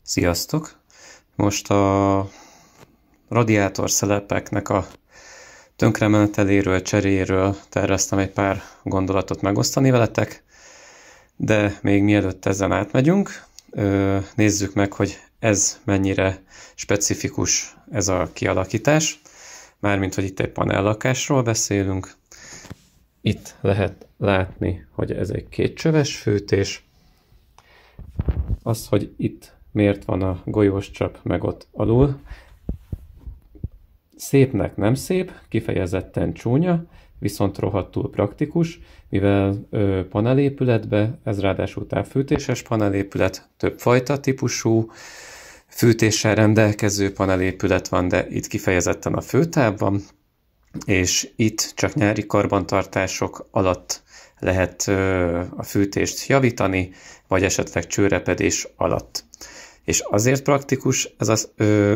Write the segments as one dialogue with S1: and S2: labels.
S1: Sziasztok! Most a radiátorszelepeknek a tönkremeneteléről, cseréjéről terveztem egy pár gondolatot megosztani veletek, de még mielőtt ezen átmegyünk, nézzük meg, hogy ez mennyire specifikus ez a kialakítás, mármint, hogy itt egy panellakásról beszélünk. Itt lehet látni, hogy ez egy kétcsöves fűtés. Az, hogy itt miért van a golyós csap meg ott alul. Szépnek nem szép, kifejezetten csúnya, viszont rohadtul praktikus, mivel panelépületbe, ez ráadásul távfűtéses panelépület, többfajta típusú fűtéssel rendelkező panelépület van, de itt kifejezetten a főtáv van, és itt csak nyári karbantartások alatt lehet a fűtést javítani, vagy esetleg csőrepedés alatt. És azért praktikus ez a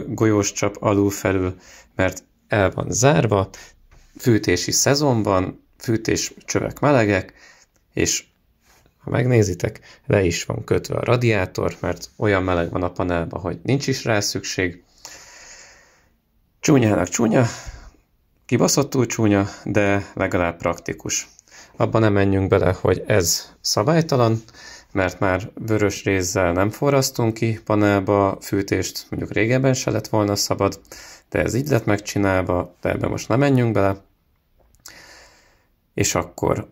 S1: golyós csap alul-felül, mert el van zárva, fűtési szezon van, fűtéscsövek melegek, és ha megnézitek, le is van kötve a radiátor, mert olyan meleg van a panelban, hogy nincs is rá szükség. Csúnyának csúnya, kibaszottul csúnya, de legalább praktikus. Abban nem menjünk bele, hogy ez szabálytalan, mert már vörös rézzel nem forrasztunk ki panelba fűtést, mondjuk régebben se lett volna szabad, de ez így lett megcsinálva, de ebbe most nem menjünk bele. És akkor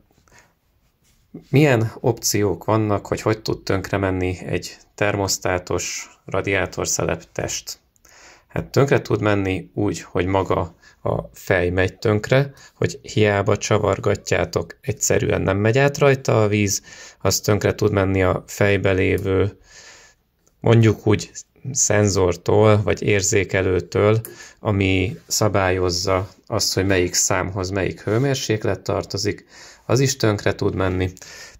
S1: milyen opciók vannak, hogy tud tönkre menni egy termosztátos radiátorszelep test? Hát tönkre tud menni úgy, hogy maga a fej megy tönkre, hogy hiába csavargatjátok, egyszerűen nem megy át rajta a víz, az tönkre tud menni a fejbe lévő, mondjuk úgy szenzortól, vagy érzékelőtől, ami szabályozza azt, hogy melyik számhoz melyik hőmérséklet tartozik, az is tönkre tud menni.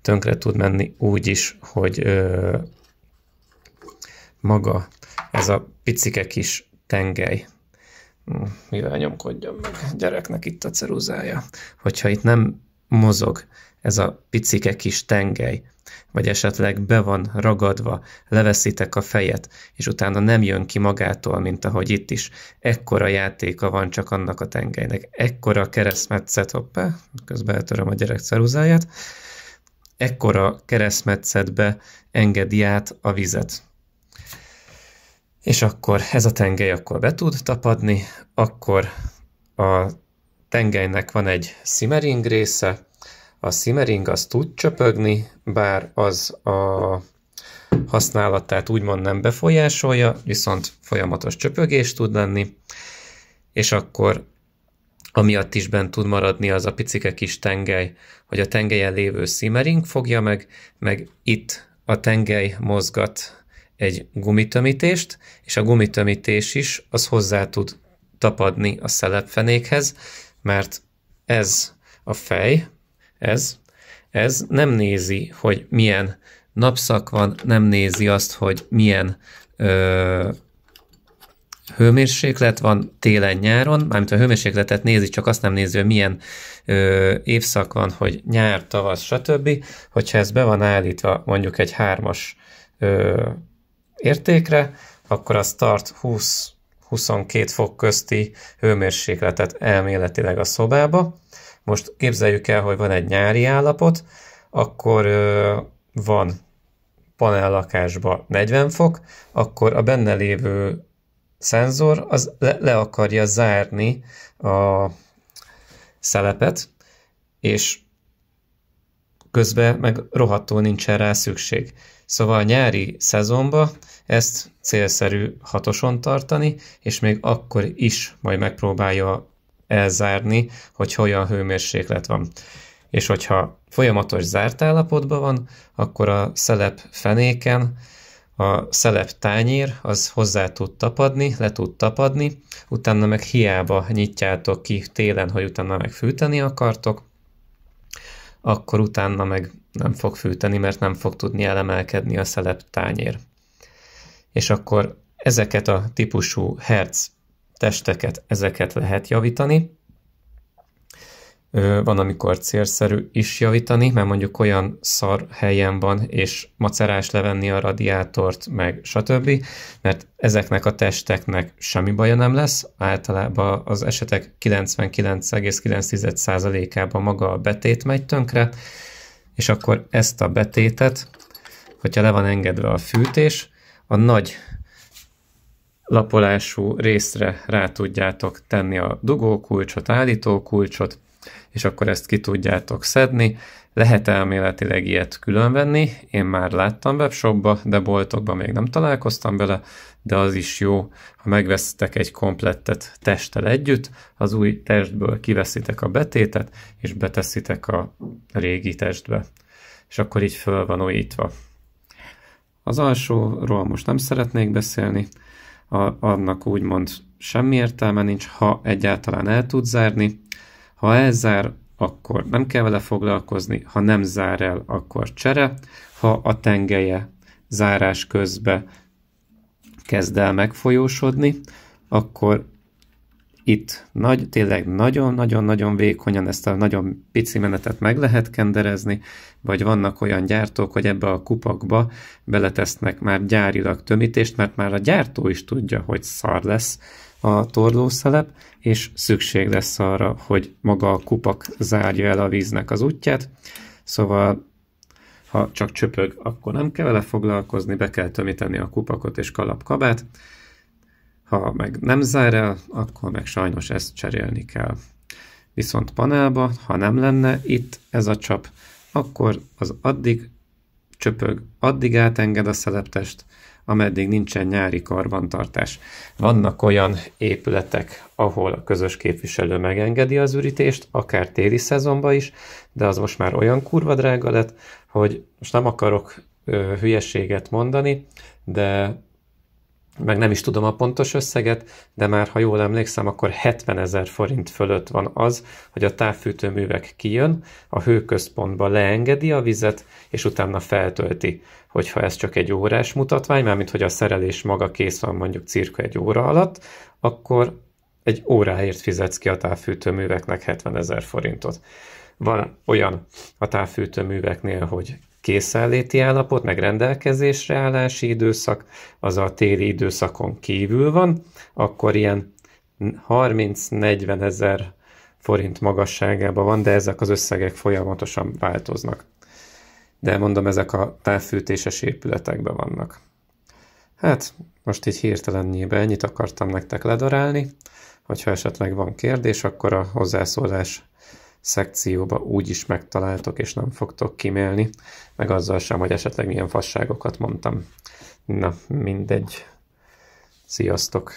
S1: Tönkre tud menni úgy is, hogy maga ez a picike kis tengely, mivel nyomkodjam meg gyereknek itt a ceruzája, hogyha itt nem mozog ez a picike kis tengely, vagy esetleg be van ragadva, leveszitek a fejet, és utána nem jön ki magától, mint ahogy itt is. Ekkora játéka van csak annak a tengelynek. Ekkora keresztmetszet, hoppá, közben eltöröm a gyerek ceruzáját, ekkora keresztmetszetbe engedi át a vizet. És akkor ez a tengely akkor be tud tapadni, akkor a tengelynek van egy szimmering része, a szimmering az tud csöpögni, bár az a használatát úgymond nem befolyásolja, viszont folyamatos csöpögés tud lenni, és akkor amiatt is bent tud maradni az a picike kis tengely, hogy a tengelyen lévő szimmering fogja meg itt a tengely mozgat egy gumitömítést, és a gumitömítés is az hozzá tud tapadni a szelepfenékhez, mert ez a fej, ez nem nézi, hogy milyen napszak van, nem nézi azt, hogy milyen hőmérséklet van télen-nyáron, mármint a hőmérsékletet nézi, csak azt nem nézi, hogy milyen évszak van, hogy nyár, tavasz, stb. Hogyha ez be van állítva mondjuk egy 3-as értékre, akkor az tart 20-22 fok közti hőmérsékletet elméletileg a szobába. Most képzeljük el, hogy van egy nyári állapot, akkor van panellakásban 40 fok, akkor a benne lévő szenzor az le akarja zárni a szelepet, és közben meg rohadtul nincsen rá szükség. Szóval a nyári szezonban ezt célszerű 6-oson tartani, és még akkor is majd megpróbálja elzárni, hogy olyan hőmérséklet van. És hogyha folyamatos zárt állapotban van, akkor a szelep fenéken a szelep tányér az hozzá tud tapadni, le tud tapadni, utána meg hiába nyitjátok ki télen, hogy utána meg fűteni akartok, akkor utána meg nem fog fűteni, mert nem fog tudni elemelkedni a szelep tányér. És akkor ezeket a típusú herc testeket, ezeket lehet javítani, Van, amikor célszerű is javítani, mert mondjuk olyan szar helyen van, és macerás levenni a radiátort, meg stb., mert ezeknek a testeknek semmi baja nem lesz, általában az esetek 99,9%-ában maga a betét megy tönkre, és akkor ezt a betétet, hogyha le van engedve a fűtés, a nagy lapolású részre rá tudjátok tenni a dugókulcsot, állítókulcsot, és akkor ezt ki tudjátok szedni. Lehet elméletileg ilyet külön venni, én már láttam webshopba, de boltokban még nem találkoztam bele, de az is jó, ha megvesztek egy komplettet testtel együtt, az új testből kiveszitek a betétet, és beteszitek a régi testbe. És akkor így föl van újítva. Az alsóról most nem szeretnék beszélni, annak úgymond semmi értelme nincs, ha egyáltalán el tud zárni. Ha elzár, akkor nem kell vele foglalkozni, ha nem zár el, akkor csere. Ha a tengelye zárás közben kezd el megfolyósodni, akkor itt tényleg nagyon-nagyon-nagyon vékonyan ezt a nagyon pici menetet meg lehet kenderezni, vagy vannak olyan gyártók, hogy ebbe a kupakba beletesznek már gyárilag tömítést, mert már a gyártó is tudja, hogy szar lesz a torlószelep, és szükség lesz arra, hogy maga a kupak zárja el a víznek az útját. Szóval, ha csak csöpög, akkor nem kell vele foglalkozni, be kell tömíteni a kupakot és kalapkabát. Ha meg nem zár el, akkor meg sajnos ezt cserélni kell. Viszont panelba, ha nem lenne itt ez a csap, akkor az addig csöpög, addig átenged a szeleptest, ameddig nincsen nyári karbantartás. Vannak olyan épületek, ahol a közös képviselő megengedi az ürítést, akár téli szezonban is, de az most már olyan kurva drága lett, hogy most nem akarok hülyeséget mondani, de meg nem is tudom a pontos összeget, de már ha jól emlékszem, akkor 70 000 forint fölött van az, hogy a távfűtőművek kijön, a hőközpontba leengedi a vizet, és utána feltölti. Hogyha ez csak egy órás mutatvány, mármint hogy a szerelés maga kész van mondjuk cirka egy óra alatt, akkor egy óráért fizetsz ki a távfűtőműveknek 70 000 forintot. Van olyan a távfűtőműveknél, hogy készenléti állapot, meg rendelkezésre állási időszak, az a téli időszakon kívül van, akkor ilyen 30-40 000 forint magasságában van, de ezek az összegek folyamatosan változnak. De mondom, ezek a távfűtéses épületekben vannak. Hát, most így hirtelennyében ennyit akartam nektek ledarálni, hogyha esetleg van kérdés, akkor a hozzászólás szekcióba úgy is megtaláltok, és nem fogtok kimélni, meg azzal sem, hogy esetleg milyen fasságokat mondtam. Na, mindegy. Sziasztok!